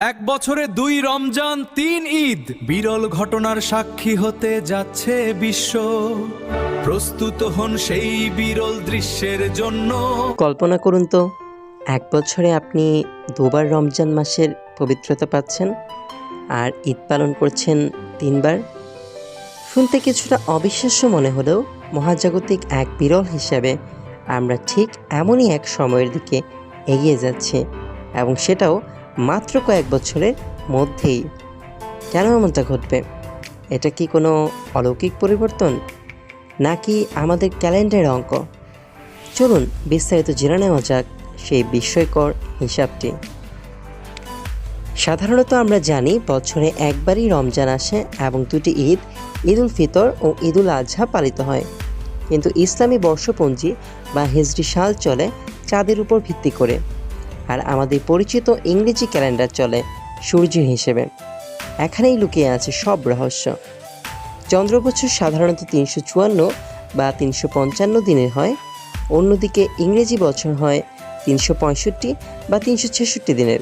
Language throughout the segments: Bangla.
এক বছরে 2 রমজান 3 ঈদ, বিরল ঘটনার সাক্ষী হতে যাচ্ছে বিশ্ব। প্রস্তুত হন সেই বিরল দৃশ্যের জন্য। কল্পনা করুন তো, এক বছরে আপনি দুবার রমজান মাসের পবিত্রতা পাচ্ছেন আর ঈদ পালন করছেন 3 বার। শুনতে কিছুটা অবিশ্বাস্য মনে হলেও মহাজাগতিক এক বিরল হিসাবে আমরা ঠিক এমনই এক সময়ের দিকে এগিয়ে যাচ্ছি, এবং সেটাও মাত্র কয়েক বছরের মধ্যেই। কেন এমনটা ঘটবে? এটা কি কোনো অলৌকিক পরিবর্তন, নাকি আমাদের ক্যালেন্ডারের অঙ্ক? চলুন বিস্তারিত জেনে নেওয়া যাক সেই বিস্ময়কর হিসাবটি। সাধারণত আমরা জানি বছরে একবারই রমজান আসে এবং 2টি ঈদ, ঈদ উল ফিতর ও ঈদ উল আজহা পালিত হয়। কিন্তু ইসলামী বর্ষপঞ্জি বা হিজরি সাল চলে চাঁদের উপর ভিত্তি করে, আর আমাদের পরিচিত ইংরেজি ক্যালেন্ডার চলে সূর্যের হিসেবে। এখানেই লুকিয়ে আছে সব রহস্য। চন্দ্রবছর সাধারণত 354 বা 355 দিনের হয়, অন্যদিকে ইংরেজি বছর হয় 365 বা 366 দিনের।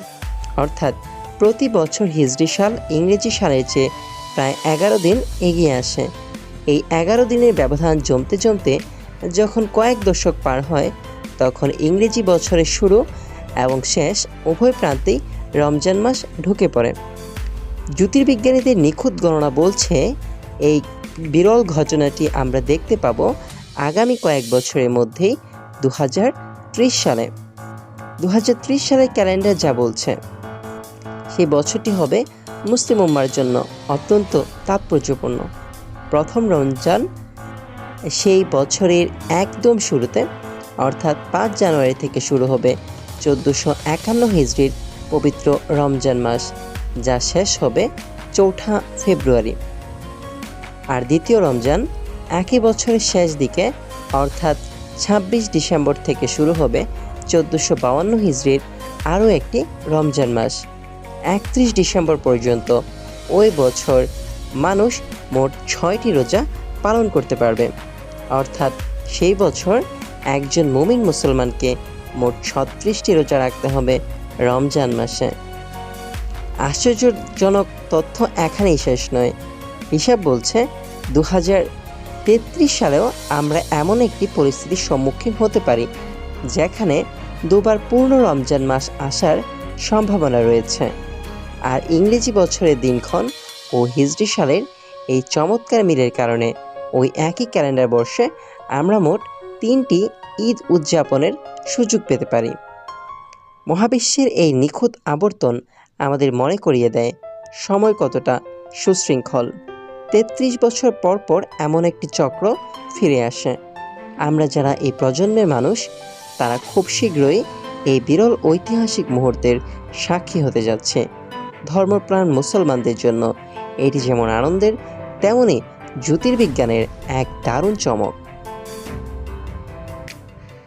অর্থাৎ প্রতি বছর হিজরি সাল ইংরেজি সালের চেয়ে প্রায় 11 দিন এগিয়ে আসে। এই 11 দিনের ব্যবধান জমতে জমতে যখন কয়েক দশক পার হয়, তখন ইংরেজি বছরের শুরু এবং শেষ উভয় প্রান্তেই রমজান মাস ঢুকে পড়ে। জ্যোতির্বিজ্ঞানীদের নিখুঁত গণনা বলছে এই বিরল ঘটনাটি আমরা দেখতে পাবো আগামী কয়েক বছরের মধ্যেই 2030 সালে। 2030 সালের ক্যালেন্ডার যা বলছে, সেই বছরটি হবে মুসলিম উম্মার জন্য অত্যন্ত তাৎপর্যপূর্ণ। প্রথম রমজান সেই বছরের একদম শুরুতে, অর্থাৎ 5 জানুয়ারি থেকে শুরু হবে 1451 হিজরির পবিত্র রমজান মাস, যা শেষ হবে 4 ফেব্রুয়ারি। আর দ্বিতীয় রমজান একই বছরের শেষ দিকে, অর্থাৎ 26 ডিসেম্বর থেকে শুরু হবে 1452 হিজরির আরও একটি রমজান মাস। 31 ডিসেম্বর পর্যন্ত ওই বছর মানুষ মোট 6টি রোজা পালন করতে পারবে। অর্থাৎ সেই বছর একজন মুমিন মুসলমানকে মোট 36টি রোজা রাখতে হবে রমজান মাসে। আশ্চর্যজনক তথ্য এখানেই শেষ নয়। হিসাব বলছে 2033 সালেও আমরা এমন একটি পরিস্থিতির সম্মুখীন হতে পারি যেখানে 2 বার পূর্ণ রমজান মাস আসার সম্ভাবনা রয়েছে। আর ইংরেজি বছরের দিনক্ষণ ও হিজরি সালের এই চমৎকার মিলের কারণে ওই একই ক্যালেন্ডার বর্ষে আমরা মোট 3টি ঈদ উদযাপনের সুযোগ পেতে পারি। মহাবিশ্বের এই নিখুঁত আবর্তন আমাদের মনে করিয়ে দেয় সময় কতটা সুশৃঙ্খল। 33 বছর পর পর এমন একটি চক্র ফিরে আসে। আমরা যারা এই প্রজন্মের মানুষ, তারা খুব শীঘ্রই এই বিরল ঐতিহাসিক মুহূর্তের সাক্ষী হতে যাচ্ছে। ধর্মপ্রাণ মুসলমানদের জন্য এটি যেমন আনন্দের, তেমনি জ্যোতির্বিজ্ঞানের এক দারুণ চমক।